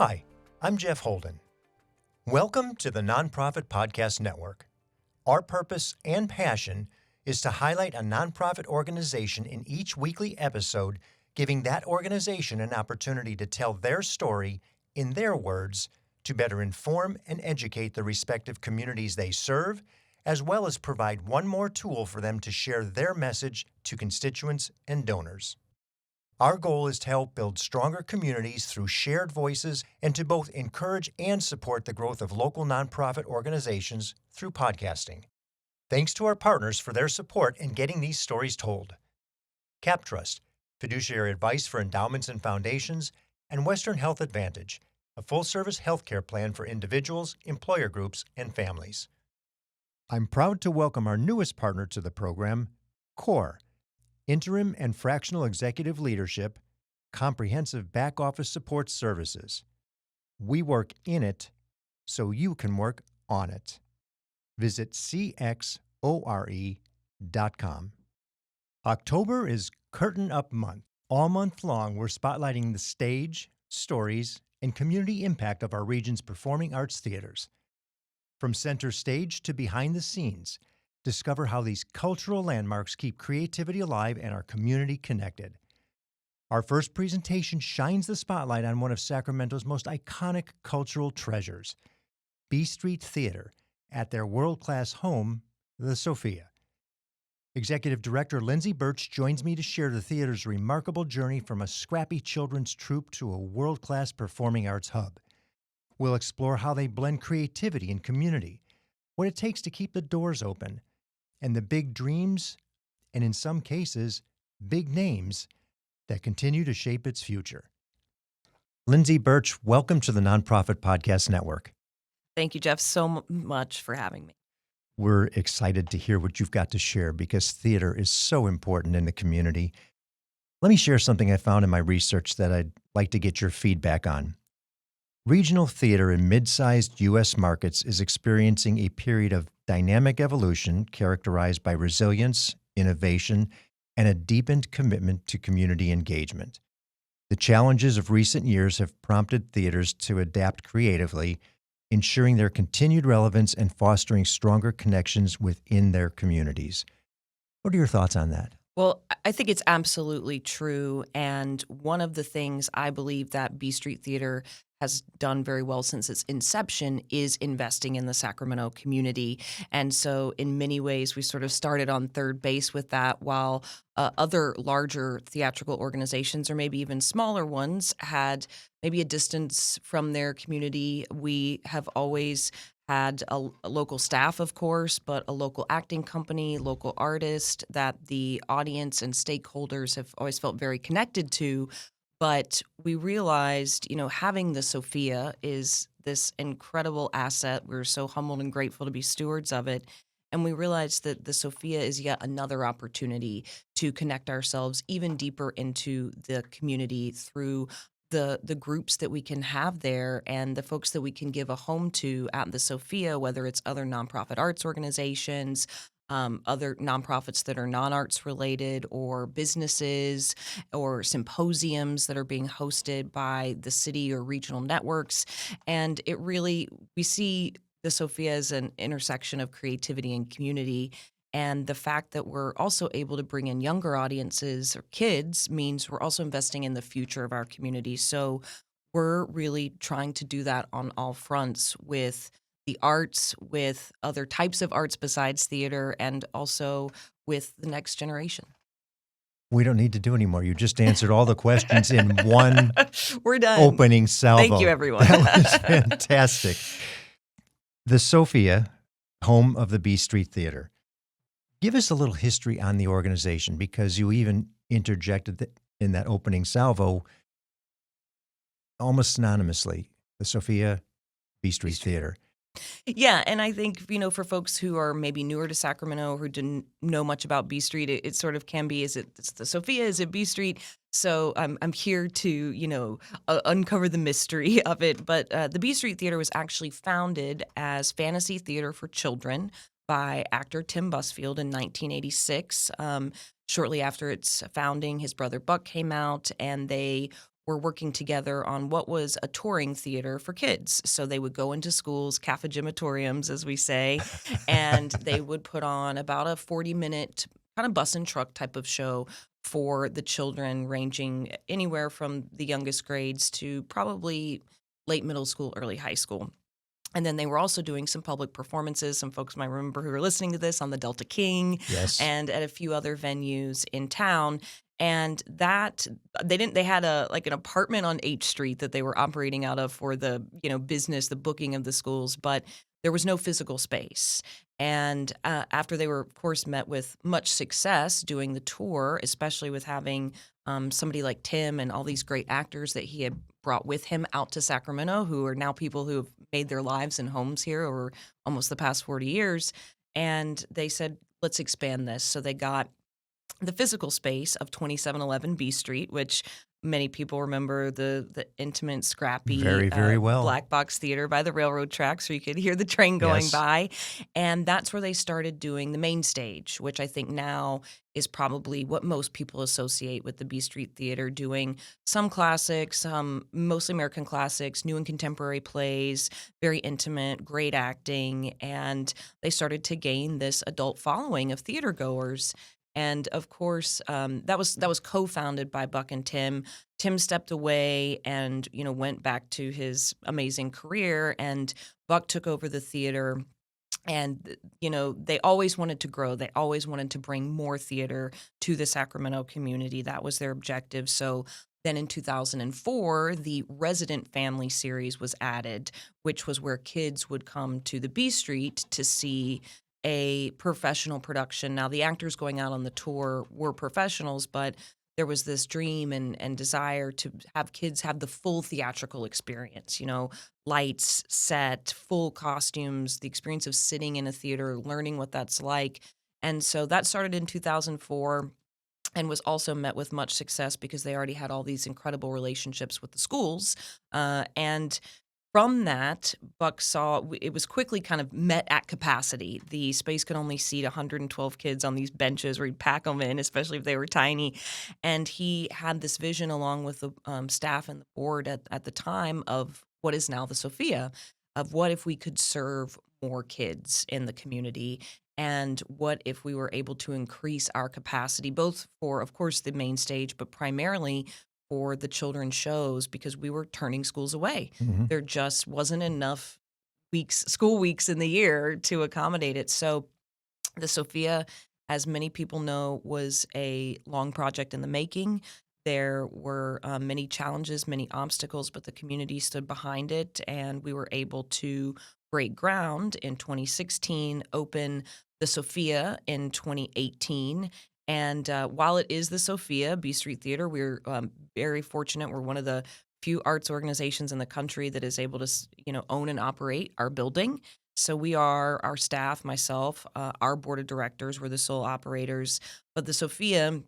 Hi, I'm Jeff Holden. Welcome to the Nonprofit Podcast Network. Our purpose and passion is to highlight a nonprofit organization in each weekly episode, giving that organization an opportunity to tell their story in their words to better inform and educate the respective communities they serve, as well as provide one more tool for them to share their message to constituents and donors. Our goal is to help build stronger communities through shared voices and to both encourage and support the growth of local nonprofit organizations through podcasting. Thanks to our partners for their support in getting these stories told. CapTrust, fiduciary advice for endowments and foundations, and Western Health Advantage, a full-service healthcare plan for individuals, employer groups, and families. I'm proud to welcome our newest partner to the program, CORE, Interim and Fractional Executive Leadership, Comprehensive Back Office Support Services. We work in it so you can work on it. Visit cxore.com. October is Curtain Up Month. All month long, we're spotlighting the stage, stories, and community impact of our region's performing arts theaters. From center stage to behind the scenes, discover how these cultural landmarks keep creativity alive and our community connected. Our first presentation shines the spotlight on one of Sacramento's most iconic cultural treasures, B Street Theater, at their world-class home, the Sofia. Executive Director Lyndsay Burch joins me to share the theater's remarkable journey from a scrappy children's troupe to a world-class performing arts hub. We'll explore how they blend creativity and community, what it takes to keep the doors open, and the big dreams, and in some cases, big names, that continue to shape its future. Lyndsay Burch, welcome to the Nonprofit Podcast Network. Thank you, Jeff, so much for having me. We're excited to hear what you've got to share because theater is so important in the community. Let me share something I found in my research that I'd like to get your feedback on. Regional theater in mid-sized U.S. markets is experiencing a period of dynamic evolution characterized by resilience, innovation, and a deepened commitment to community engagement. The challenges of recent years have prompted theaters to adapt creatively, ensuring their continued relevance and fostering stronger connections within their communities. What are your thoughts on that? Well, I think it's absolutely true. And one of the things I believe that B Street Theater has done very well since its inception is investing in the Sacramento community. And so in many ways, we sort of started on third base with that, while other larger theatrical organizations, or maybe even smaller ones, had maybe a distance from their community. We have always had a local staff, of course, but a local acting company, local artist that the audience and stakeholders have always felt very connected to. But we realized, having the Sofia is this incredible asset. We're so humbled and grateful to be stewards of it. And we realized that the Sofia is yet another opportunity to connect ourselves even deeper into the community through the groups that we can have there and the folks that we can give a home to at the Sofia, whether it's other nonprofit arts organizations, other nonprofits that are non-arts related, or businesses or symposiums that are being hosted by the city or regional networks. And we see the Sofia as an intersection of creativity and community. And the fact that we're also able to bring in younger audiences or kids means we're also investing in the future of our community. So we're really trying to do that on all fronts with the arts, with other types of arts besides theater, and also with the next generation. We don't need to do anymore. You just answered all the questions in one We're done. Opening salvo. Thank you, everyone. That was fantastic. The Sofia, home of the B Street Theater. Give us a little history on the organization, because you even interjected in that opening salvo almost synonymously, the Sofia, B Street Theater. Yeah, and I think, for folks who are maybe newer to Sacramento, who didn't know much about B Street, it sort of can be, it's the Sofia, is it B Street? So I'm here to, uncover the mystery of it. But the B Street Theater was actually founded as fantasy theater for children by actor Tim Busfield in 1986. Shortly after its founding, his brother Buck came out, and they were working together on what was a touring theater for kids. So they would go into schools, cafegimatoriums, as we say, and they would put on about a 40-minute kind of bus and truck type of show for the children, ranging anywhere from the youngest grades to probably late middle school, early high school. And then they were also doing some public performances. Some folks might remember who are listening to this on the Delta King Yes. and at a few other venues in town. And that they had an apartment on H Street that they were operating out of for the business, the booking of the schools, but there was no physical space. And after they were, of course, met with much success doing the tour, especially with having somebody like Tim and all these great actors that he had brought with him out to Sacramento, who are now people who have made their lives and homes here over almost the past 40 years. And they said, let's expand this. So they got the physical space of 2711 B Street, which many people remember the intimate, scrappy, Very, very well. black box theater by the railroad tracks where you could hear the train going Yes. by. And that's where they started doing the main stage, which I think now is probably what most people associate with the B Street Theater, doing some classics, mostly American classics, new and contemporary plays, very intimate, great acting. And they started to gain this adult following of theater goers. And of course, that was co-founded by Buck and Tim. Tim stepped away and went back to his amazing career, and Buck took over the theater. And they always wanted to grow. They always wanted to bring more theater to the Sacramento community. That was their objective. So then in 2004, the Resident Family series was added, which was where kids would come to the B Street to see a professional production. Now, the actors going out on the tour were professionals, but there was this dream and desire to have kids have the full theatrical experience, lights, set, full costumes, the experience of sitting in a theater, learning what that's like. And so that started in 2004 and was also met with much success because they already had all these incredible relationships with the schools. And from that, Buck saw it was quickly kind of met at capacity. The space could only seat 112 kids on these benches where he'd pack them in, especially if they were tiny. And he had this vision along with the staff and the board at the time of what is now the Sofia, of what if we could serve more kids in the community, and what if we were able to increase our capacity, both for, of course, the main stage, but primarily for the children's shows, because we were turning schools away. Mhm. There just wasn't enough school weeks in the year to accommodate it. So the Sofia, as many people know, was a long project in the making. There were many challenges, many obstacles, but the community stood behind it, and we were able to break ground in 2016, open the Sofia in 2018. And while it is the Sofia, B Street Theater, we're very fortunate. We're one of the few arts organizations in the country that is able to, own and operate our building. So we are, our staff, myself, our board of directors, we're the sole operators. But the Sofia,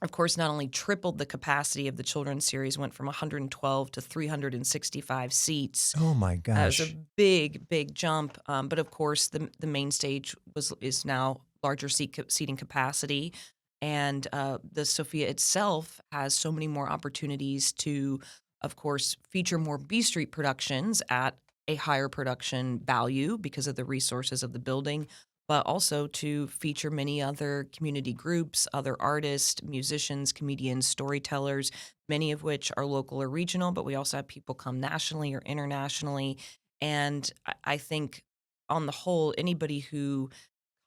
of course, not only tripled the capacity of the children's series, went from 112 to 365 seats. Oh my It was gosh. a big, big jump. But of course, the main stage is now larger seating capacity. And the Sofia itself has so many more opportunities to, of course, feature more B Street productions at a higher production value because of the resources of the building, but also to feature many other community groups, other artists, musicians, comedians, storytellers, many of which are local or regional, but we also have people come nationally or internationally. And I think on the whole, anybody who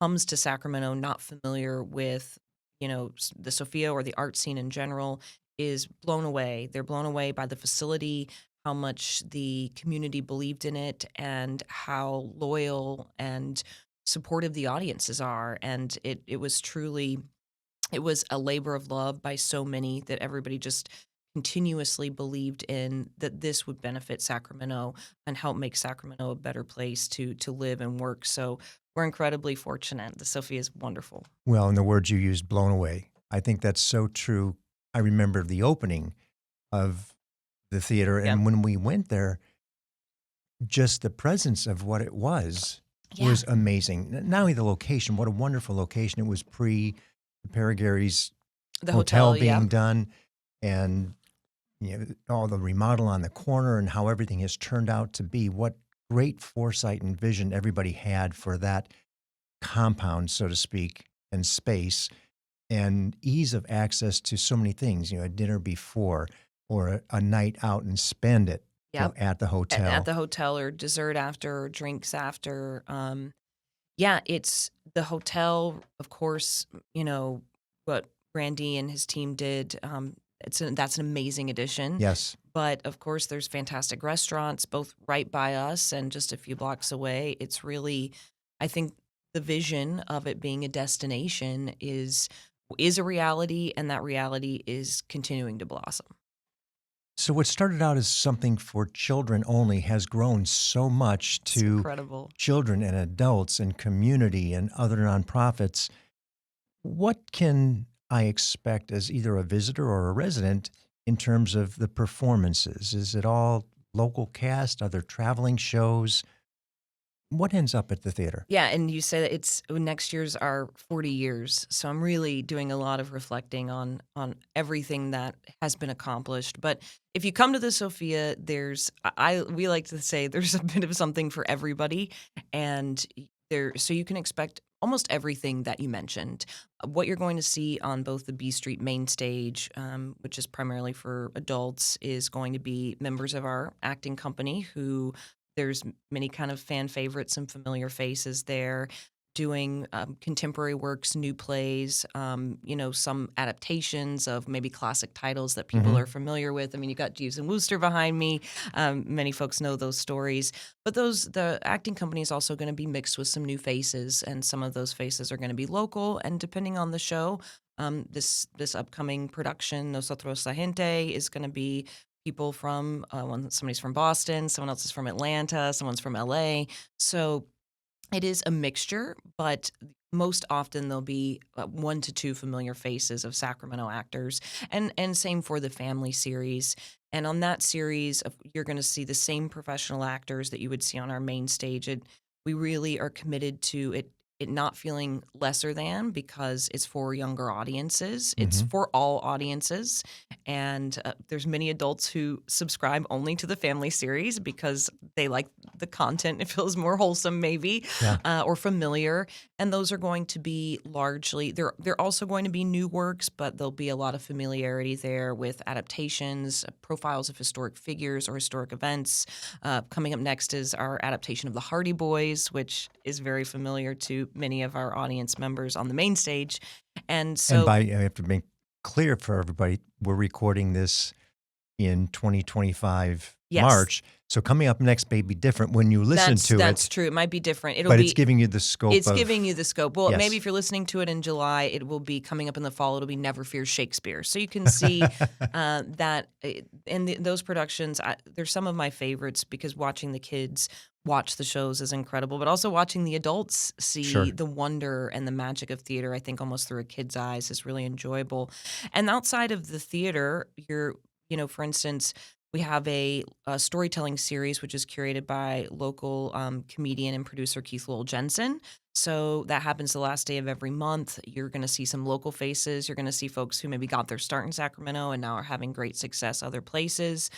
comes to Sacramento not familiar with, the Sofia or the art scene in general is blown away. They're blown away by the facility, how much the community believed in it, and how loyal and supportive the audiences are. And it was truly, it was a labor of love by so many that everybody just continuously believed in that this would benefit Sacramento and help make Sacramento a better place to live and work. So we're incredibly fortunate. The Sofia is wonderful. Well, and the words you used, blown away. I think that's so true. I remember the opening of the theater, and Yeah. when we went there, just the presence of what it was Yeah. amazing. Not only the location, what a wonderful location. It was pre the Paragary's The hotel hotel, being yeah. done, and all the remodel on the corner and how everything has turned out to be. What great foresight and vision everybody had for that compound, so to speak, and space, and ease of access to so many things, a dinner before or a night out and spend it Yep. at the hotel. At the hotel, or dessert after, or drinks after. Yeah, it's the hotel, of course, what Randy and his team did. That's an amazing addition. Yes. But of course, there's fantastic restaurants both right by us and just a few blocks away. It's really, I think, the vision of it being a destination is a reality, and that reality is continuing to blossom. So what started out as something for children only has grown so much It's to incredible. children and adults and community and other nonprofits. What can I expect as either a visitor or a resident in terms of the performances? Is it all local cast? Are there traveling shows? What ends up at the theater? Yeah, and you say that next year's our 40 years, so I'm really doing a lot of reflecting on everything that has been accomplished. But if you come to the Sofia, we like to say there's a bit of something for everybody, and so you can expect almost everything that you mentioned. What you're going to see on both the B Street main stage, which is primarily for adults, is going to be members of our acting company who. There's many kind of fan favorites and familiar faces there doing contemporary works, new plays, some adaptations of maybe classic titles that people are familiar with. I mean, you got Jeeves and Wooster behind me. Many folks know those stories. But the acting company is also going to be mixed with some new faces, and some of those faces are going to be local. And depending on the show, this upcoming production, Nosotros la Gente, is going to be people from somebody's from Boston, someone else is from Atlanta, someone's from LA. So it is a mixture, but most often there'll be 1 to 2 familiar faces of Sacramento actors, and same for the family series. And on that series, you're going to see the same professional actors that you would see on our main stage. We really are committed to it not feeling lesser than, because it's for younger audiences. It's for all audiences. And there's many adults who subscribe only to the family series because they like the content. It feels more wholesome maybe, or familiar. And those are going to be largely, they're also going to be new works, but there'll be a lot of familiarity there with adaptations, profiles of historic figures or historic events. Coming up next is our adaptation of the Hardy Boys, which is very familiar to many of our audience members on the main stage. And so, I have to make clear for everybody, we're recording this in 2025 March. So coming up next may be different when you listen to it. That's true. It might be different. It's giving you the scope. It's giving you the scope. Well, Yes. maybe if you're listening to it in July, it will be coming up in the fall. It'll be Never Fear Shakespeare. So you can see that in those productions, they're some of my favorites, because watching the kids watch the shows is incredible, but also watching the adults see the wonder and the magic of theater, I think almost through a kid's eyes, is really enjoyable. And outside of the theater, for instance, we have a storytelling series which is curated by local comedian and producer Keith Lowell Jensen. So that happens the last day of every month. You're going to see some local faces. You're going to see folks who maybe got their start in Sacramento and now are having great success other places.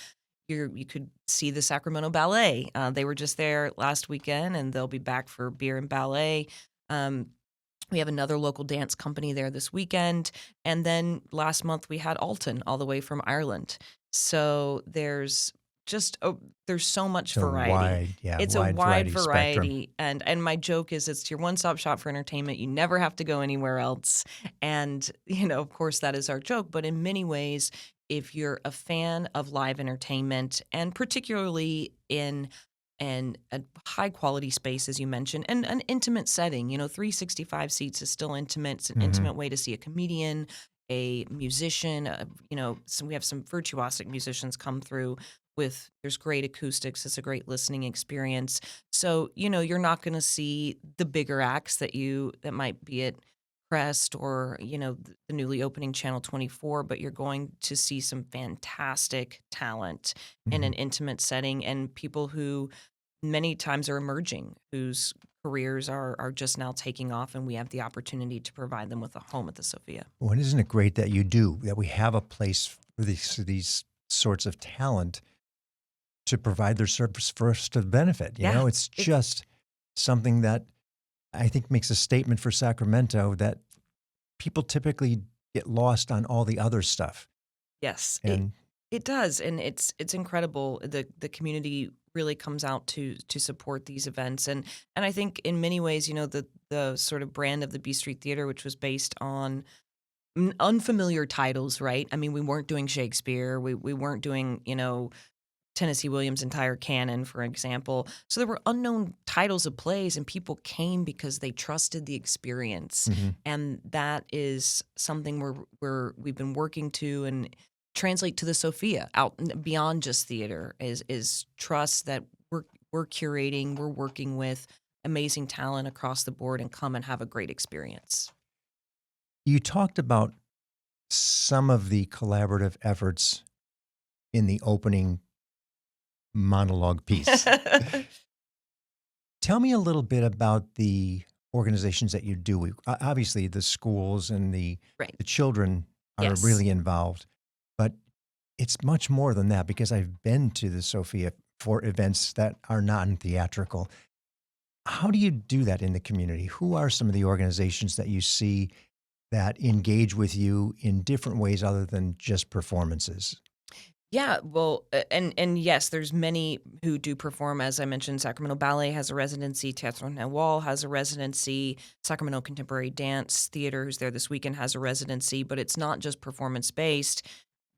You could see the Sacramento Ballet. They were just there last weekend, and they'll be back for Beer and Ballet. We have another local dance company there this weekend. And then last month we had Alton, all the way from Ireland. So there's so much variety. It's a wide variety. And my joke is it's your one-stop shop for entertainment. You never have to go anywhere else. And, of course, that is our joke. But in many ways, if you're a fan of live entertainment, and particularly in a high-quality space, as you mentioned, and an intimate setting, 365 seats is still intimate. It's an intimate way to see a comedian, a musician. So we have some virtuosic musicians come through there's great acoustics. It's a great listening experience. So, you're not going to see the bigger acts that might be at Crest or, the newly opening Channel 24, but you're going to see some fantastic talent in an intimate setting, and people who many times are emerging, whose careers are just now taking off, and we have the opportunity to provide them with a home at the Sofia. Well, isn't it great that we have a place for these sorts of talent to provide their service for us to benefit. You Yeah, know, it's just something that I think makes a statement for Sacramento that people typically get lost on all the other stuff. yes, And it does, and it's incredible. The community really comes out to support these events, and I think in many ways, the sort of brand of the B Street Theater, which was based on unfamiliar titles, right? I mean, we weren't doing Shakespeare, we weren't doing Tennessee Williams' entire canon, for example. So there were unknown titles of plays, and people came because they trusted the experience, and that is something we've been working to and translate to the Sofia out beyond just theater is trust that we're curating, we're working with amazing talent across the board, and come and have a great experience. you talked about some of the collaborative efforts in the opening monologue piece. Tell me a little bit about the organizations that you do. Obviously, the schools and the Right. children are Yes. really involved, but it's much more than that because I've been to the Sofia for events that are non-theatrical. How do you do that in the community? Who are some of the organizations that you see that engage with you in different ways other than just performances? Yeah, well, and yes, there's many who do perform. As I mentioned, Sacramento Ballet has a residency, Teatro Nahual has a residency, Sacramento Contemporary Dance Theater, who's there this weekend, has a residency. But it's not just performance based.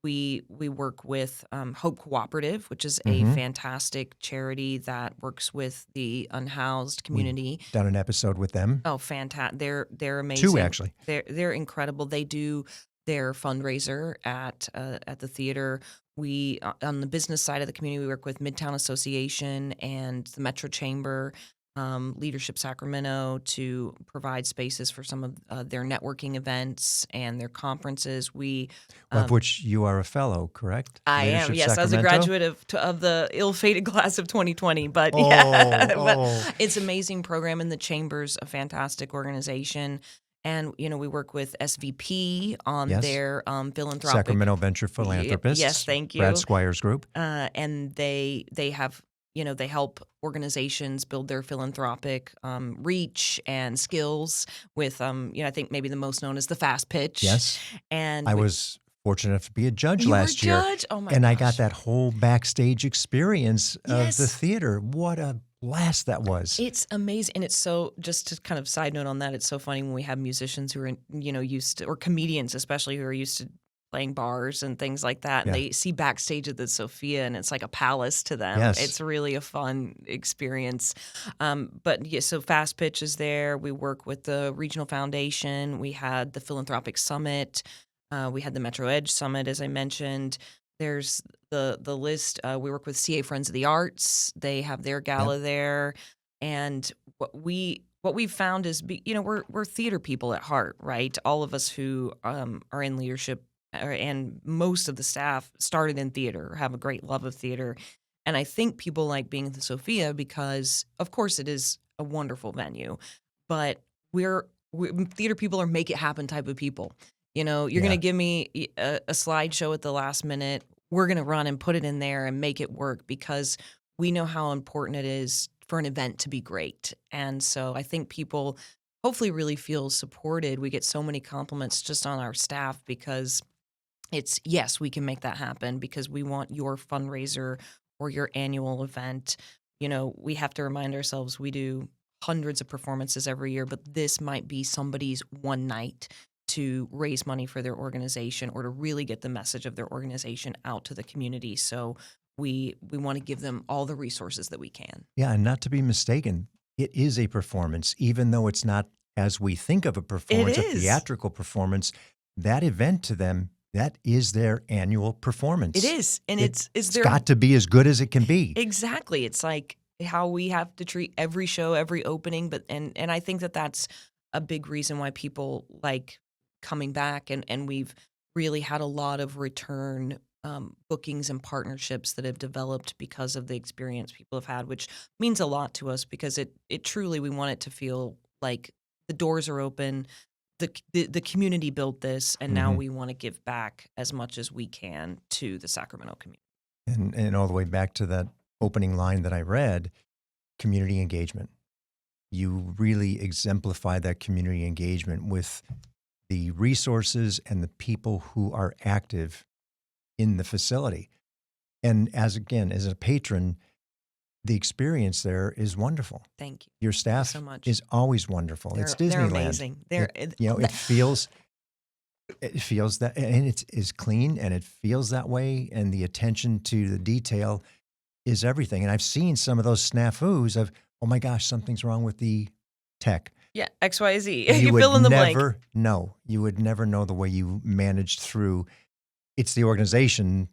We work with Hope Cooperative, which is a fantastic charity that works with the unhoused community. We've done an episode with them. Oh, fantastic! They're amazing. Two, actually. They're incredible. They do their fundraiser at the theater. We on the business side of the community, we work with Midtown Association and the Metro Chamber, Leadership Sacramento to provide spaces for some of their networking events and their conferences. Of which you are a fellow, correct? I am, Leadership yes, as a Sacramento? graduate of the ill-fated class of 2020. But Oh, yeah, oh. but it's an amazing program, and the Chamber's a fantastic organization. And we work with SVP on Yes. their philanthropic. Sacramento Venture Philanthropists. Yes, thank you. Brad Squires Group. And they have they help organizations build their philanthropic reach and skills with I think maybe the most known is the Fast Pitch. Yes. And I was fortunate enough to be a judge You were last year. judge? Oh my and I gosh. got that whole backstage experience of the Yes. theater. What a blast that was. It's amazing, and it's so. Just to kind of side note on that, it's so funny when we have musicians who are used to, or comedians especially, who are used to playing bars and things like that, and Yeah. they see backstage at the Sofia, and it's like a palace to them. Yes. It's really a fun experience. But yeah, so Fast Pitch is there. We work with the Regional Foundation. We had the Philanthropic Summit. We had the Metro Edge Summit, as I mentioned. There's the list. We work with CA Friends of the Arts. They have their gala there, and what we've found is, we're theater people at heart, right? All of us who are in leadership, and most of the staff started in theater, have a great love of theater, and I think people like being at the Sofia because, of course, it is a wonderful venue, but we're theater people are make it happen type of people. You're Yeah. going to give me a slideshow at the last minute. We're going to run and put it in there and make it work because we know how important it is for an event to be great. And so I think people hopefully really feel supported. We get so many compliments just on our staff because it's, yes, we can make that happen because we want your fundraiser or your annual event. We have to remind ourselves we do hundreds of performances every year, but this might be somebody's one night to raise money for their organization or to really get the message of their organization out to the community. So we want to give them all the resources that we can. Yeah, and not to be mistaken, it is a performance, even though it's not as we think of a performance, It a is. theatrical performance. That event to them, that is their annual performance. It is. And It's it's their got to be as good as it can be. Exactly. It's like how we have to treat every show, every opening, but and I think that that's a big reason why people like coming back, and we've really had a lot of return bookings and partnerships that have developed because of the experience people have had, which means a lot to us because it truly, we want it to feel like the doors are open, the community built this, and now Mhm. we want to give back as much as we can to the Sacramento community. And all the way back to that opening line that I read, community engagement. You really exemplify that community engagement with the resources and the people who are active in the facility. And as a patron, the experience there is wonderful. Thank you. Your Thank you staff so much. is always wonderful. It's They're Disneyland. amazing. They're It feels that, and it is clean, and it feels that way. And the attention to the detail is everything. And I've seen some of those snafus of, oh my gosh, something's wrong with the tech. yeah, XYZ. You You would fill in the blank. never know. You would never know the way you managed through. It's the organization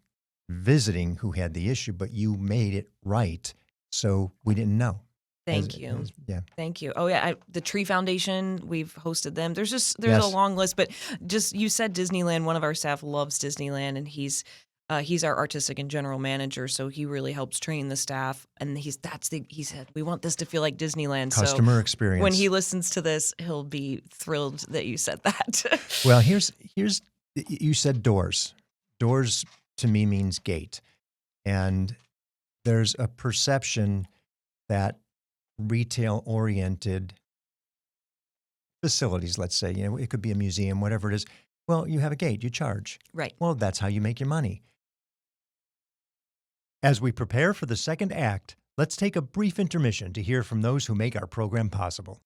visiting who had the issue, but you made it right. So we didn't know. Thank you. Yeah. Thank you. Oh yeah, the Tree Foundation, we've hosted them. There's Yes. a long list, but just you said Disneyland. One of our staff loves Disneyland, and he's our artistic and general manager, so he really helps train the staff. And he said we want this to feel like Disneyland. Customer so experience. when he listens to this, he'll be thrilled that you said that. Well, here's you said doors. Doors to me means gate. And there's a perception that retail-oriented facilities, let's say, it could be a museum, whatever it is. Well, you have a gate, you charge. Right. Well, that's how you make your money. As we prepare for the second act, let's take a brief intermission to hear from those who make our program possible.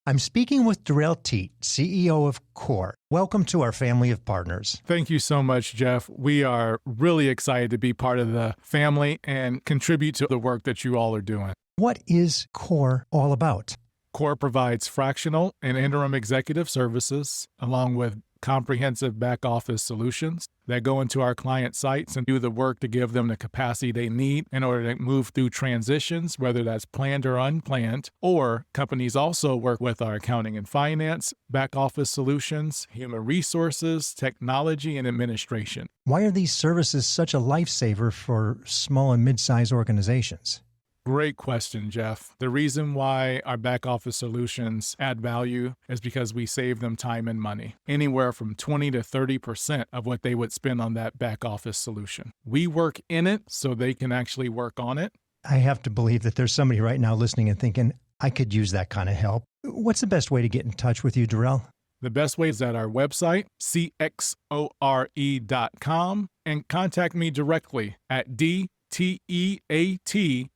I'm speaking with Darrell Teat, CEO of CORE. Welcome to our family of partners. Thank you so much, Jeff. We are really excited to be part of the family and contribute to the work that you all are doing. What is CORE all about? CORE provides fractional and interim executive services, along with comprehensive back-office solutions that go into our client sites and do the work to give them the capacity they need in order to move through transitions, whether that's planned or unplanned. Or companies also work with our accounting and finance, back-office solutions, human resources, technology, and administration. Why are these services such a lifesaver for small and mid-sized organizations? Great question, Jeff. The reason why our back office solutions add value is because we save them time and money, anywhere from 20 to 30% of what they would spend on that back office solution. We work in it so they can actually work on it. I have to believe that there's somebody right now listening and thinking, I could use that kind of help. What's the best way to get in touch with you, Darrell? The best way is at our website, cxore.com, and contact me directly at dteat@cxore.com.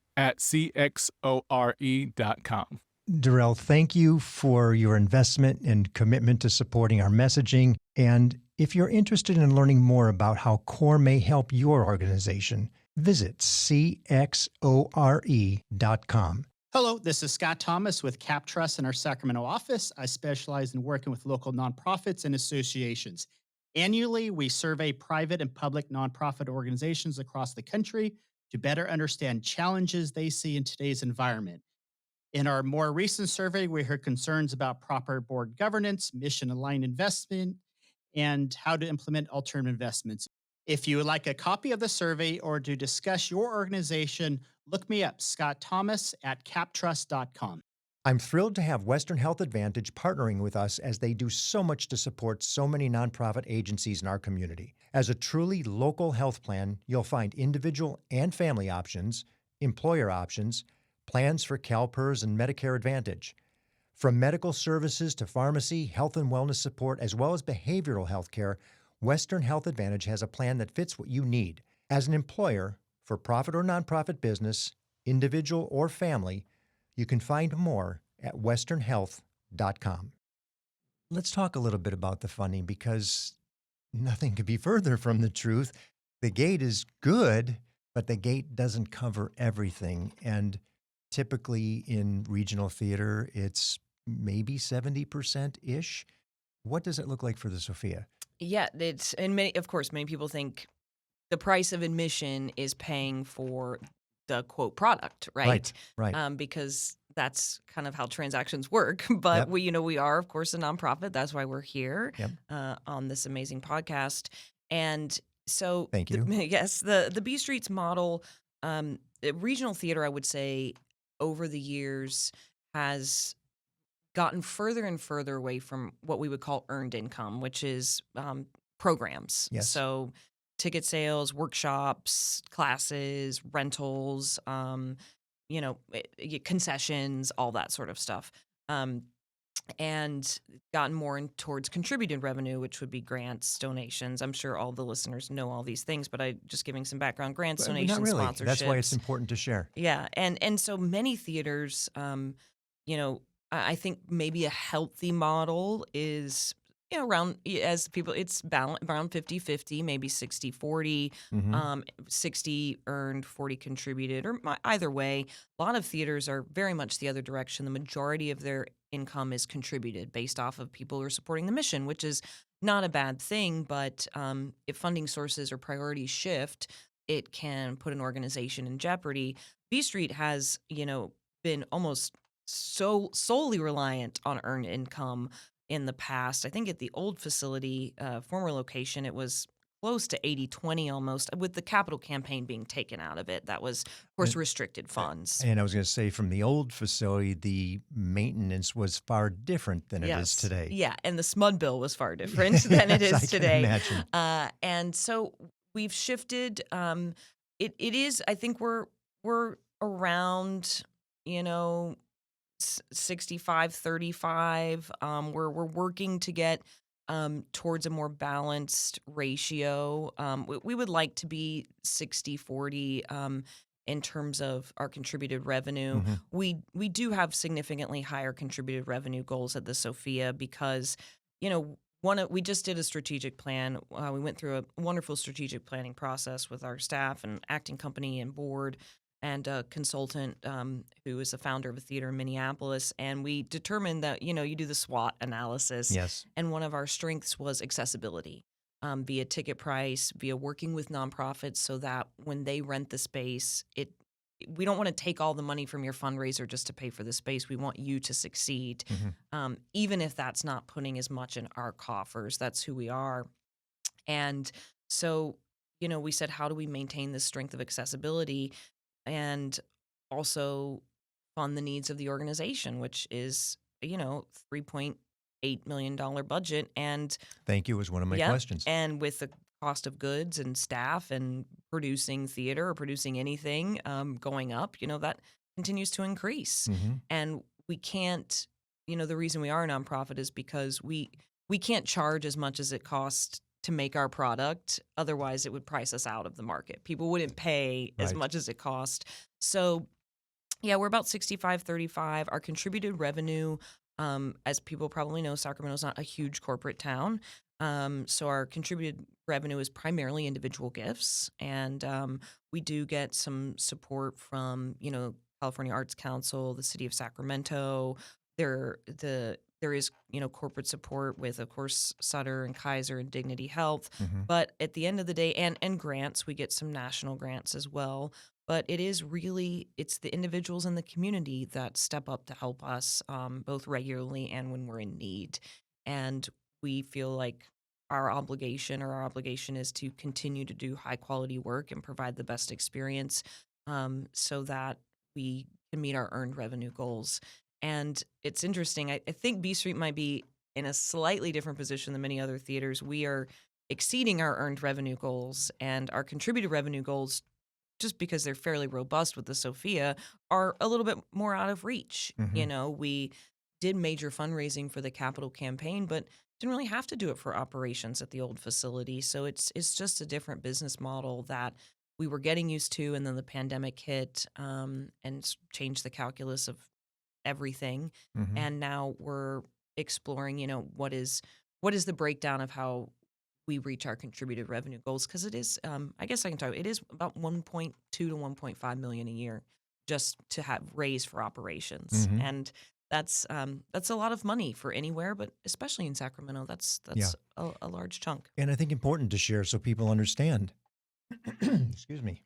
Darrell, thank you for your investment and commitment to supporting our messaging. And if you're interested in learning more about how CORE may help your organization, visit cxore.com. Hello, this is Scott Thomas with Cap Trust in our Sacramento office. I specialize in working with local nonprofits and associations. Annually, we survey private and public nonprofit organizations across the country to better understand challenges they see in today's environment. In our more recent survey, we heard concerns about proper board governance, mission-aligned investment, and how to implement alternative investments. If you would like a copy of the survey or to discuss your organization, look me up, Scott Thomas at captrust.com. I'm thrilled to have Western Health Advantage partnering with us as they do so much to support so many nonprofit agencies in our community. As a truly local health plan, you'll find individual and family options, employer options, plans for CalPERS and Medicare Advantage. From medical services to pharmacy, health and wellness support, as well as behavioral health care, Western Health Advantage has a plan that fits what you need. As an employer, for profit or nonprofit business, individual or family, you can find more at westernhealth.com. Let's talk a little bit about the funding because nothing could be further from the truth. The gate is good, but the gate doesn't cover everything. And typically in regional theater, it's maybe 70%-ish. What does it look like for the Sofia? Yeah, many people think the price of admission is paying for the quote product, right? Right. Because that's kind of how transactions work. But Yep. we are, of course, a nonprofit. That's why we're here Yep. on this amazing podcast. And so, Thank you. the B Streets model, regional theater, I would say, over the years has gotten further and further away from what we would call earned income, which is programs. Yes. So ticket sales, workshops, classes, rentals, concessions, all that sort of stuff. And gotten more towards contributed revenue, which would be grants, donations. I'm sure all the listeners know all these things, but I just giving some background: grants, But donations, not really. sponsorships. That's why it's important to share. Yeah, and so many theaters, I think maybe a healthy model is around, as people, it's around 50-50, maybe 60-40, Mm-hmm. 60 earned, 40 contributed, or either way. A lot of theaters are very much the other direction. The majority of their income is contributed based off of people who are supporting the mission, which is not a bad thing. But if funding sources or priorities shift, it can put an organization in jeopardy. B Street has, been almost so solely reliant on earned income in the past. I think at the old facility, former location, it was close to 80-20 almost, with the capital campaign being taken out of it. That was, of course, restricted funds. And I was going to say, from the old facility, the maintenance was far different than it is today. Yeah, and the SMUD bill was far different than it is I can today. imagine. And so we've shifted. It is, I think we're around, 65-35. We're working to get towards a more balanced ratio. We would like to be 60-40 in terms of our contributed revenue. Mm-hmm. We do have significantly higher contributed revenue goals at the Sofia because, we just did a strategic plan. We went through a wonderful strategic planning process with our staff and acting company and board and a consultant who is the founder of a theater in Minneapolis. And we determined that, you do the SWOT analysis. Yes. And one of our strengths was accessibility via ticket price, via working with nonprofits so that when they rent the space, we don't want to take all the money from your fundraiser just to pay for the space. We want you to succeed, even if that's not putting as much in our coffers. That's who we are. And so, we said, how do we maintain this strength of accessibility and also fund the needs of the organization, which is, $3.8 million budget. And Thank you was one of my questions. And with the cost of goods and staff and producing theater or producing anything going up, that continues to increase. Mm-hmm. And we can't, the reason we are a nonprofit is because we can't charge as much as it costs to make our product. Otherwise, it would price us out of the market. People wouldn't pay as much as it cost. So, yeah, we're about 65-35. Our contributed revenue, as people probably know, Sacramento's not a huge corporate town. So our contributed revenue is primarily individual gifts. And we do get some support from, California Arts Council, the City of Sacramento. There is, corporate support with, of course, Sutter and Kaiser and Dignity Health. Mm-hmm. But at the end of the day, and grants, we get some national grants as well. But it's the individuals in the community that step up to help us both regularly and when we're in need. And we feel like our obligation is to continue to do high quality work and provide the best experience so that we can meet our earned revenue goals. And it's interesting. I think B Street might be in a slightly different position than many other theaters. We are exceeding our earned revenue goals, and our contributed revenue goals, just because they're fairly robust with the Sofia, are a little bit more out of reach. Mm-hmm. We did major fundraising for the capital campaign, but didn't really have to do it for operations at the old facility. So it's just a different business model that we were getting used to, and then the pandemic hit and changed the calculus of everything. Mm-hmm. And now we're exploring, what is the breakdown of how we reach our contributed revenue goals, because it is, I guess I can talk. It is about 1.2 to 1.5 million a year just to have raise for operations, Mm-hmm. and that's a lot of money for anywhere, but especially in Sacramento, that's a large chunk. And I think important to share so people understand. Excuse me.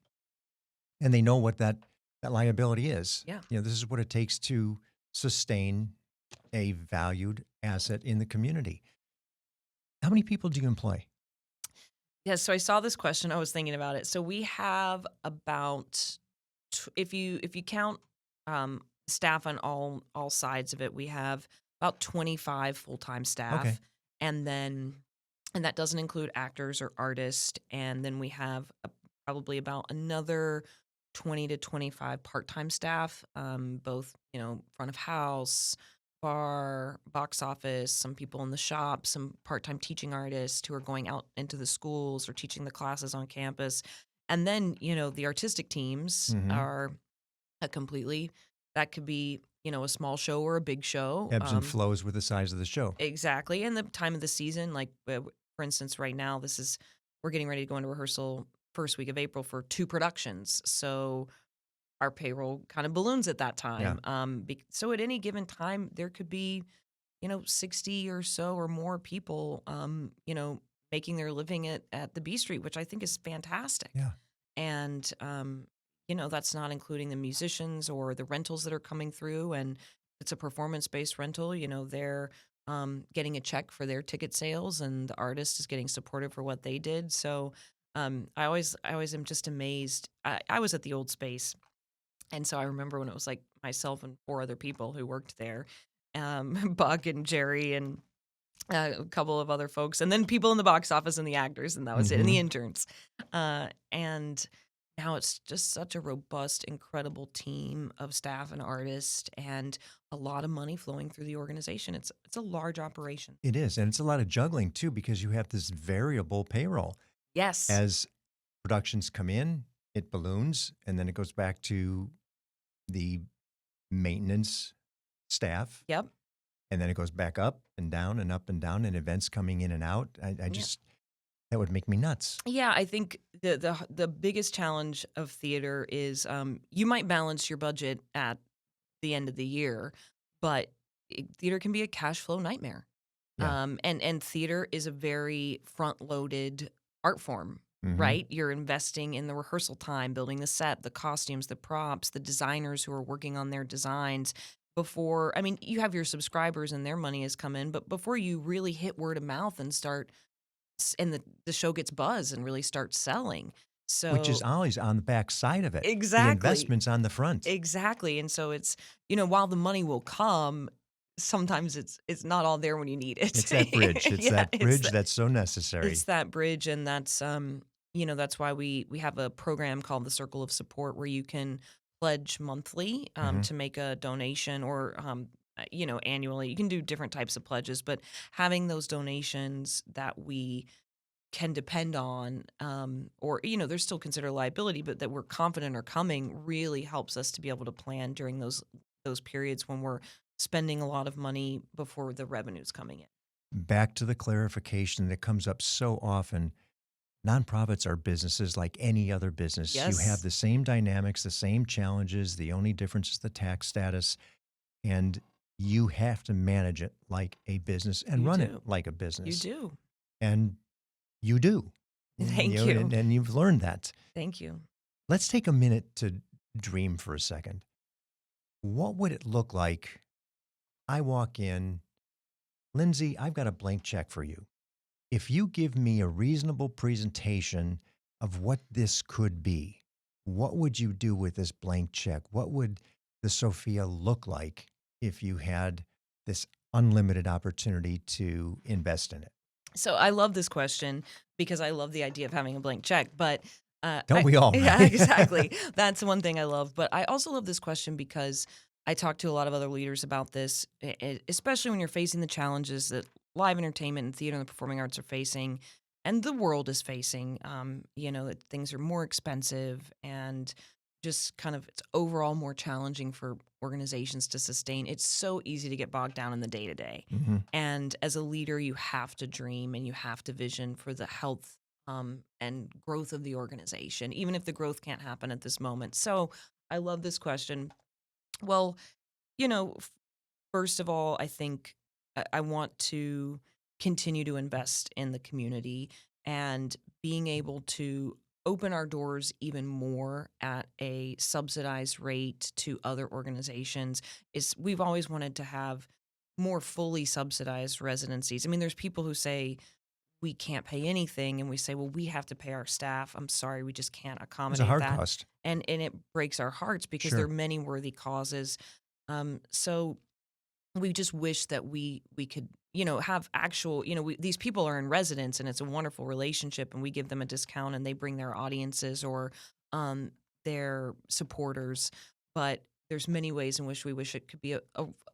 And they know what that liability is. Yeah. This is what it takes to sustain a valued asset in the community. How many people do you employ? Yeah, so I saw this question. I was thinking about it. So we have about, if you count staff on all sides of it, we have about 25 full-time staff. Okay. And that doesn't include actors or artists. And then we have probably about another 20 to 25 part-time staff, both, front of house, bar, box office, some people in the shop, some part-time teaching artists who are going out into the schools or teaching the classes on campus. And then, the artistic teams Mm-hmm. are that could be, a small show or a big show. Ebbs and flows with the size of the show. Exactly. And the time of the season, like, for instance, right now, we're getting ready to go into rehearsal first week of April for 2 productions. So our payroll kind of balloons at that time. So at any given time, there could be, 60 or so or more people, making their living at the B Street, which I think is fantastic. Yeah. And, that's not including the musicians or the rentals that are coming through. And it's a performance-based rental. They're getting a check for their ticket sales, and the artist is getting supported for what they did. So I always am just amazed. I was at the old space, and so I remember when it was like myself and 4 other people who worked there, Buck and Jerry and a couple of other folks, and then people in the box office and the actors, and that was it, and the interns. And now it's just such a robust, incredible team of staff and artists, and a lot of money flowing through the organization. It's a large operation. It is. And it's a lot of juggling, too, because you have this variable payroll. Yes. As productions come in, it balloons, and then it goes back to the maintenance staff. Yep. And then it goes back up and down and up and down, and events coming in and out. I just, that would make me nuts. Yeah, I think the biggest challenge of theater is you might balance your budget at the end of the year, but theater can be a cash flow nightmare. Yeah. And theater is a very front-loaded art form, right? You're investing in the rehearsal time, building the set, the costumes, the props, the designers who are working on their designs. Before, you have your subscribers and their money has come in, but before you really hit word of mouth and and the show gets buzz and really starts selling. So, which is always on the back side of it. Exactly. The investment's on the front. Exactly. And so it's, while the money will come, sometimes it's not all there when you need it. It's that bridge. It's that bridge that's so necessary. It's that bridge, and that's that's why we have a program called the Circle of Support, where you can pledge monthly to make a donation, or annually. You can do different types of pledges, but having those donations that we can depend on, or they're still considered a liability, but that we're confident are coming, really helps us to be able to plan during those periods when we're spending a lot of money before the revenue's coming in. Back to the clarification that comes up so often. Nonprofits are businesses like any other business. Yes. You have the same dynamics, the same challenges. The only difference is the tax status. And you have to manage it like a business and run it like a business. You do. And you do. Thank you. And you've learned that. Thank you. Let's take a minute to dream for a second. What would it look like? I walk in, Lyndsay, I've got a blank check for you. If you give me a reasonable presentation of what this could be, what would you do with this blank check? What would the Sofia look like if you had this unlimited opportunity to invest in it? So I love this question because I love the idea of having a blank check, but don't we all? Yeah, exactly. That's one thing I love. But I also love this question because I talk to a lot of other leaders about this, especially when you're facing the challenges that live entertainment and theater and the performing arts are facing, and the world is facing. That things are more expensive, and just kind of it's overall more challenging for organizations to sustain. It's so easy to get bogged down in the day-to-day. And as a leader, you have to dream and you have to vision for the health and growth of the organization, even if the growth can't happen at this moment. So I love this question. Well, first of all, I think I want to continue to invest in the community, and being able to open our doors even more at a subsidized rate to other organizations. We've always wanted to have more fully subsidized residencies. There's people who say we can't pay anything, and we say, well, we have to pay our staff. I'm sorry, we just can't accommodate that. It's a hard cost. And it breaks our hearts because there are many worthy causes. So we just wish that we could, have actual, these people are in residence and it's a wonderful relationship, and we give them a discount and they bring their audiences or their supporters. But there's many ways in which we wish it could be a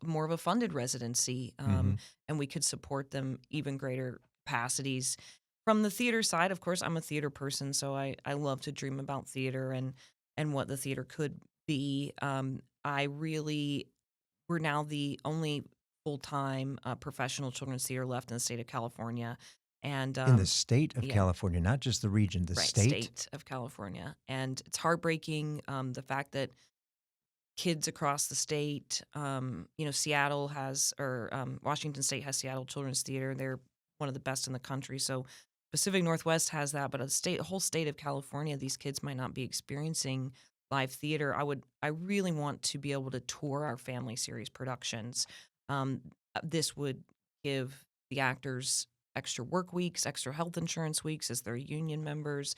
more of a funded residency, and we could support them even greater capacities. From the theater side, of course, I'm a theater person, so I love to dream about theater and what the theater could be. We're now the only full-time professional children's theater left in the state of California. And In the state of yeah. California, not just the region, the right, state. of California. And it's heartbreaking, the fact that kids across the state, Seattle has, or Washington State has Seattle Children's Theater. They're one of the best in the country. So Pacific Northwest has that, but a whole state of California, these kids might not be experiencing live theater. I really want to be able to tour our family series productions. This would give the actors extra work weeks, extra health insurance weeks as their union members.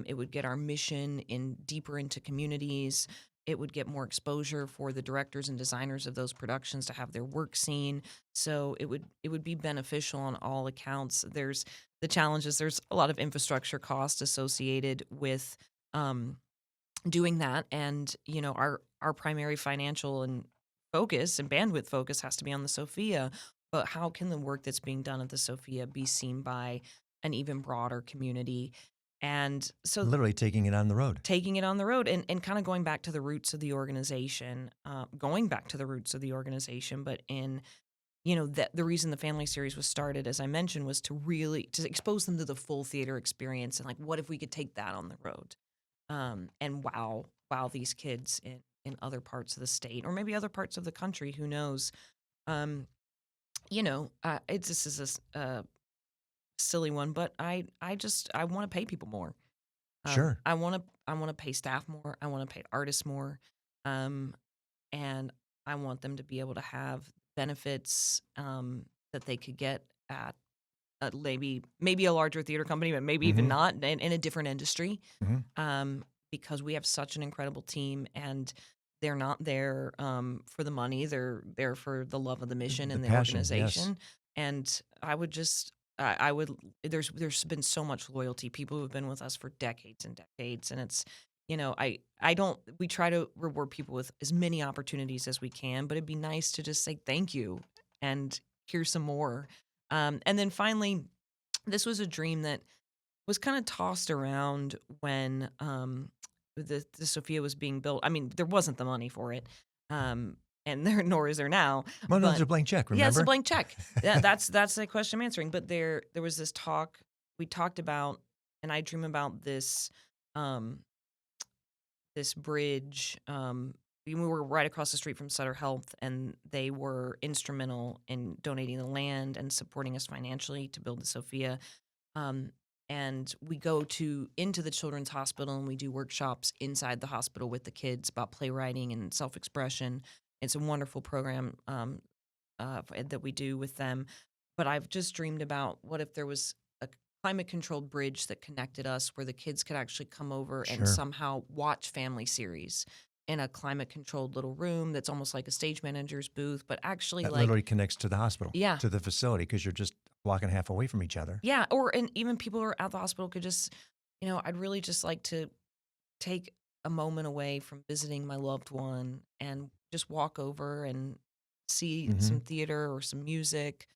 It would get our mission deeper into communities. It would get more exposure for the directors and designers of those productions to have their work seen. So it would be beneficial on all accounts. There's the challenges. There's a lot of infrastructure cost associated with doing that, and our primary financial and focus and bandwidth focus has to be on the Sofia. But how can the work that's being done at the Sofia be seen by an even broader community? And so Literally taking it on the road. And kind of going back to the roots of the organization, but in, the reason the family series was started, as I mentioned, was to expose them to the full theater experience. And like, what if we could take that on the road? And wow these kids in other parts of the state, or maybe other parts of the country, who knows? This is a silly one, but I want to pay people more. Sure. I want to pay staff more. I want to pay artists more, and I want them to be able to have benefits that they could get at maybe a larger theater company, but maybe even not in a different industry, because we have such an incredible team, and they're not there for the money. They're there for the love of the mission and the passion, organization. yes. And there's been so much loyalty. People who have been with us for decades and decades, and it's, we try to reward people with as many opportunities as we can, but it'd be nice to just say thank you and here's some more. And then finally, this was a dream that was kind of tossed around when the Sofia was being built. I mean, there wasn't the money for it, and nor is there now. Well, no, it's a blank check, remember? Yeah, it's a blank check. Yeah, that's the question I'm answering. But there was this talk we talked about, and I dream about this this bridge. We were right across the street from Sutter Health, and they were instrumental in donating the land and supporting us financially to build the Sofia. And we go into the children's hospital, and we do workshops inside the hospital with the kids about playwriting and self-expression. It's a wonderful program that we do with them. But I've just dreamed about, what if there was a climate-controlled bridge that connected us, where the kids could actually come over and somehow watch family series in a climate-controlled little room that's almost like a stage manager's booth, but actually that literally connects to the hospital, yeah, to the facility, because you're just a block and a half away from each other. Yeah, and even people who are at the hospital could just, I'd really just like to take a moment away from visiting my loved one and just walk over and see some theater or some music.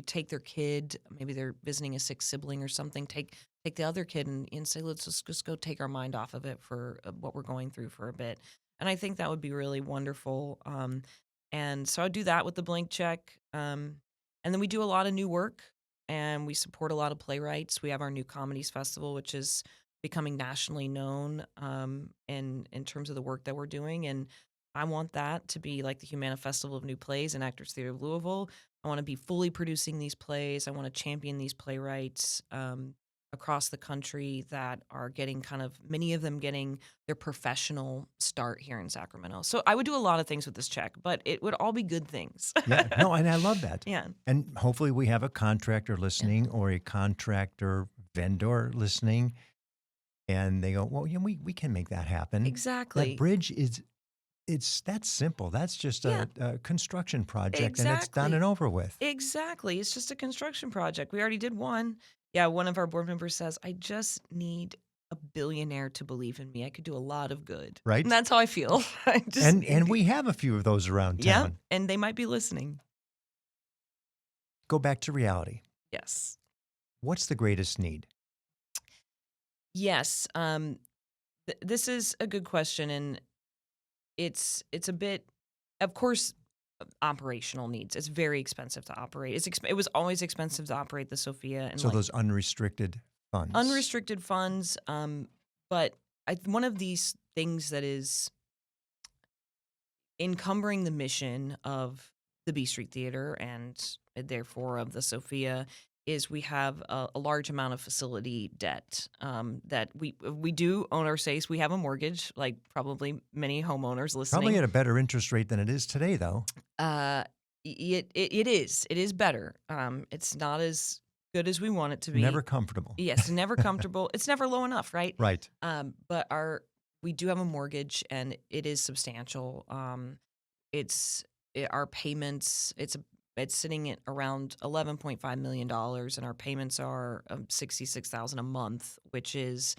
Take their kid, maybe they're visiting a sick sibling or something, take the other kid and say, let's just go take our mind off of it for what we're going through for a bit. And I think that would be really wonderful. And so I do that with the blank check. And then we do a lot of new work, and we support a lot of playwrights. We have our New Comedies Festival, which is becoming nationally known in terms of the work that we're doing. And I want that to be like the Humana Festival of New Plays and Actors Theater of Louisville. I want to be fully producing these plays. I want to champion these playwrights across the country that are getting many of them getting their professional start here in Sacramento. So I would do a lot of things with this check, but it would all be good things. Yeah, no, and I love that. Yeah. And hopefully we have a contractor listening or a contractor vendor listening, and they go, well, we can make that happen. Exactly. That bridge is It's that simple. That's just Yeah. a construction project, and it's done Exactly. and over with. Exactly. It's just a construction project. We already did one. Yeah, one of our board members says, I just need a billionaire to believe in me. I could do a lot of good. And Right? that's how I feel. I just And need we have a few of those around yeah, town. and they might be listening. Go back to reality. Yes. What's the greatest need? Yes. This is a good question, and it's a bit, of course, operational needs. It's very expensive to operate. It was always expensive to operate the Sophia, and So like those unrestricted funds. unrestricted funds. But one of these things that is encumbering the mission of the B Street Theater and therefore of the Sophia is we have a large amount of facility debt that we do own our space. We have a mortgage, like probably many homeowners listening. Probably at a better interest rate than it is today, though. It is better. It's not as good as we want it to be. Never comfortable. Yes, never comfortable. It's never low enough, right? Right. But we do have a mortgage, and it is substantial. Our payments. It's sitting at around $11.5 million, and our payments are $66,000 a month, which is,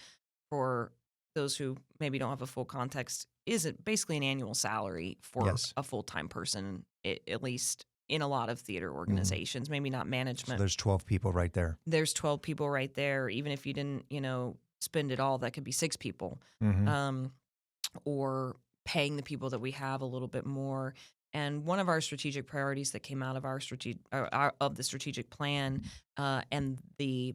for those who maybe don't have a full context, is basically an annual salary for Yes. a full-time person, at least in a lot of theater organizations. Maybe not So management. there's 12 people right there. There's 12 people right there. Even if you didn't, spend it all, that could be 6 people. Mhm. Or paying the people that we have a little bit more. And one of our strategic priorities that came out of the strategic plan, and the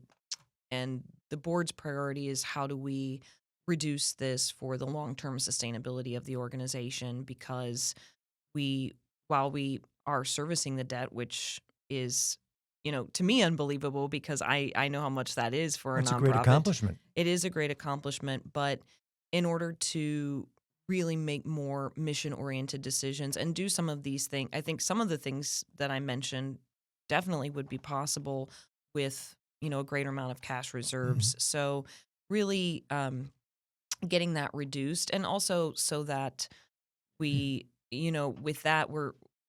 board's priority is how do we reduce this for the long-term sustainability of the organization, because while we are servicing the debt, which is, to me unbelievable, because I know how much that is for a It's a nonprofit. great accomplishment. It is a great accomplishment, but in order to really make more mission-oriented decisions and do some of these things, I think some of the things that I mentioned definitely would be possible with, a greater amount of cash reserves. So really getting that reduced, and also so that we, with that,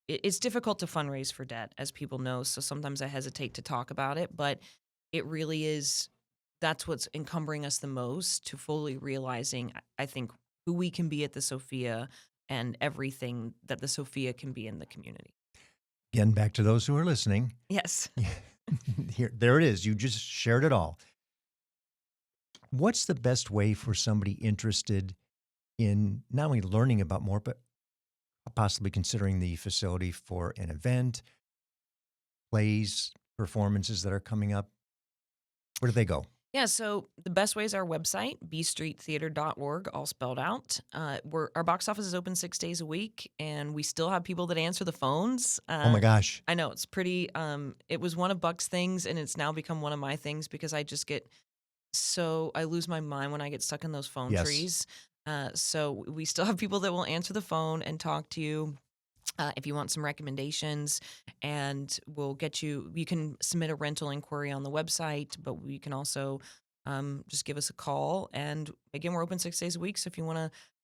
it's difficult to fundraise for debt, as people know. So sometimes I hesitate to talk about it, but it really is. That's what's encumbering us the most, to fully realizing, I think, who we can be at the Sophia and everything that the Sophia can be in the community. Again, back to those who are listening. Yes. There it is. You just shared it all. What's the best way for somebody interested in not only learning about more, but possibly considering the facility for an event, plays, performances that are coming up? Where do they go? Yeah, so the best way is our website, bstreettheater.org, all spelled out. Our box office is open 6 days a week, and we still have people that answer the phones. Oh my gosh. I know, it's pretty, it was one of Buck's things, and it's now become one of my things, because I just I lose my mind when I get stuck in those phone Yes. trees. So we still have people that will answer the phone and talk to you. If you want some recommendations, and we'll get you can submit a rental inquiry on the website, but we can also just give us a call. And again, we're open 6 days a week. So if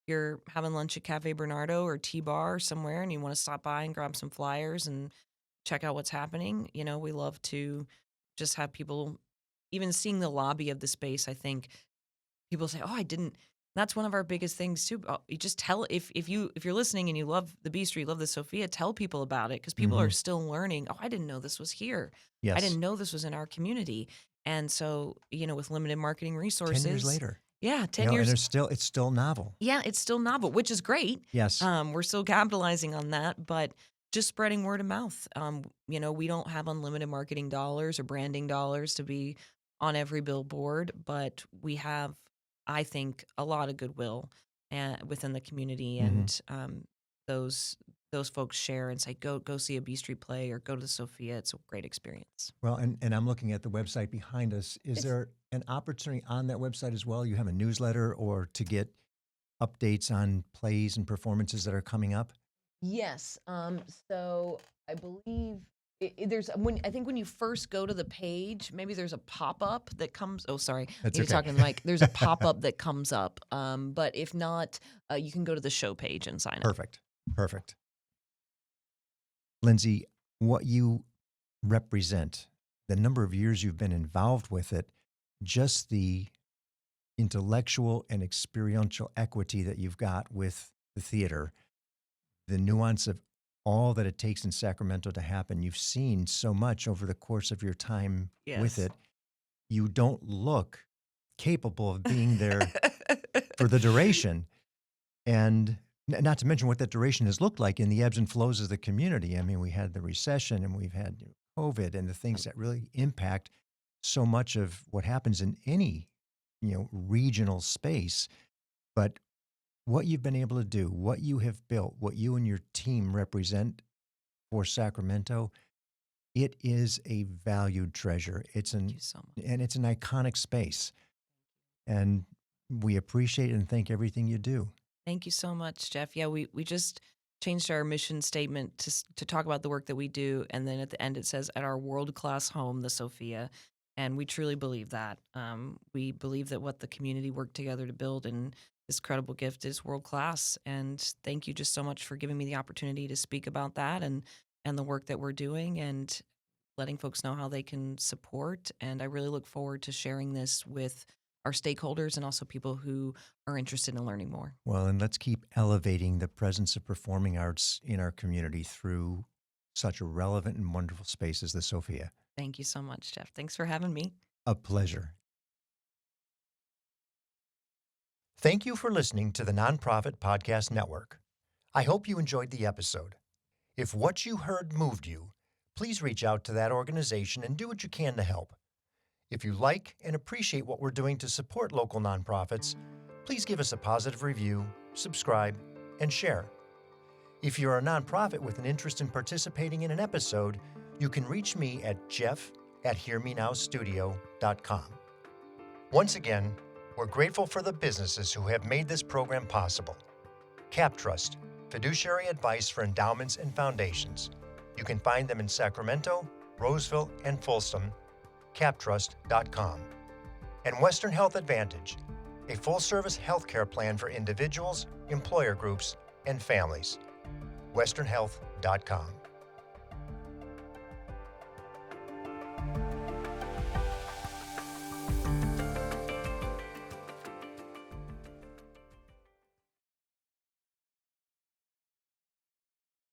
you're having lunch at Cafe Bernardo or T-Bar or somewhere, and you want to stop by and grab some flyers and check out what's happening, we love to just have people, even seeing the lobby of the space. I think people say, "Oh, I didn't." That's one of our biggest things too. You just tell, if you're listening and you love the B Street, love the Sophia, tell people about it, because people are still learning. Oh, I didn't know this was here. Yes. I didn't know this was in our community. And so, with limited marketing resources, 10 years later. 10 years. And it's still novel. Yeah, it's still novel, which is great. Yes. We're still capitalizing on that, but just spreading word of mouth. We don't have unlimited marketing dollars or branding dollars to be on every billboard, but we have, I think, a lot of goodwill within the community, and those folks share and say, go see a B Street play or go to the Sophia. It's a great experience. Well, and I'm looking at the website behind us. Is there an opportunity on that website as well? You have a newsletter, or to get updates on plays and performances that are coming up? Yes. So I believe There's I think when you first go to the page, maybe there's a pop-up that comes. Oh, sorry, That's you're okay. talking to the mic. There's a pop-up that comes up. But if not, you can go to the show page and sign up. Perfect. Lyndsay, what you represent, the number of years you've been involved with it, just the intellectual and experiential equity that you've got with the theater, the nuance of all that it takes in Sacramento to happen. You've seen so much over the course of your time with it. You don't look capable of being there for the duration. And not to mention what that duration has looked like in the ebbs and flows of the community. I mean, we had the recession and we've had COVID and the things that really impact so much of what happens in any, regional space. But what you've been able to do, what you have built, what you and your team represent for Sacramento, it is a valued treasure. Thank you so much. And it's an iconic space. And we appreciate and thank everything you do. Thank you so much, Jeff. Yeah, we just changed our mission statement to talk about the work that we do, and then at the end it says, at our world-class home, the Sofia, and we truly believe that. We believe that what the community worked together to build and this credible gift is world-class, and thank you just so much for giving me the opportunity to speak about that and the work that we're doing and letting folks know how they can support, and I really look forward to sharing this with our stakeholders and also people who are interested in learning more. Well, and let's keep elevating the presence of performing arts in our community through such a relevant and wonderful space as the Sofia. Thank you so much, Jeff. Thanks for having me. A pleasure. Thank you for listening to the Nonprofit Podcast Network. I hope you enjoyed the episode. If what you heard moved you, please reach out to that organization and do what you can to help. If you like and appreciate what we're doing to support local nonprofits, please give us a positive review, subscribe, and share. If you're a nonprofit with an interest in participating in an episode, you can reach me at jeff@hearmenowstudio.com. Once again, we're grateful for the businesses who have made this program possible. CapTrust, fiduciary advice for endowments and foundations. You can find them in Sacramento, Roseville, and Folsom. captrust.com. And Western Health Advantage, a full-service healthcare plan for individuals, employer groups, and families. westernhealth.com.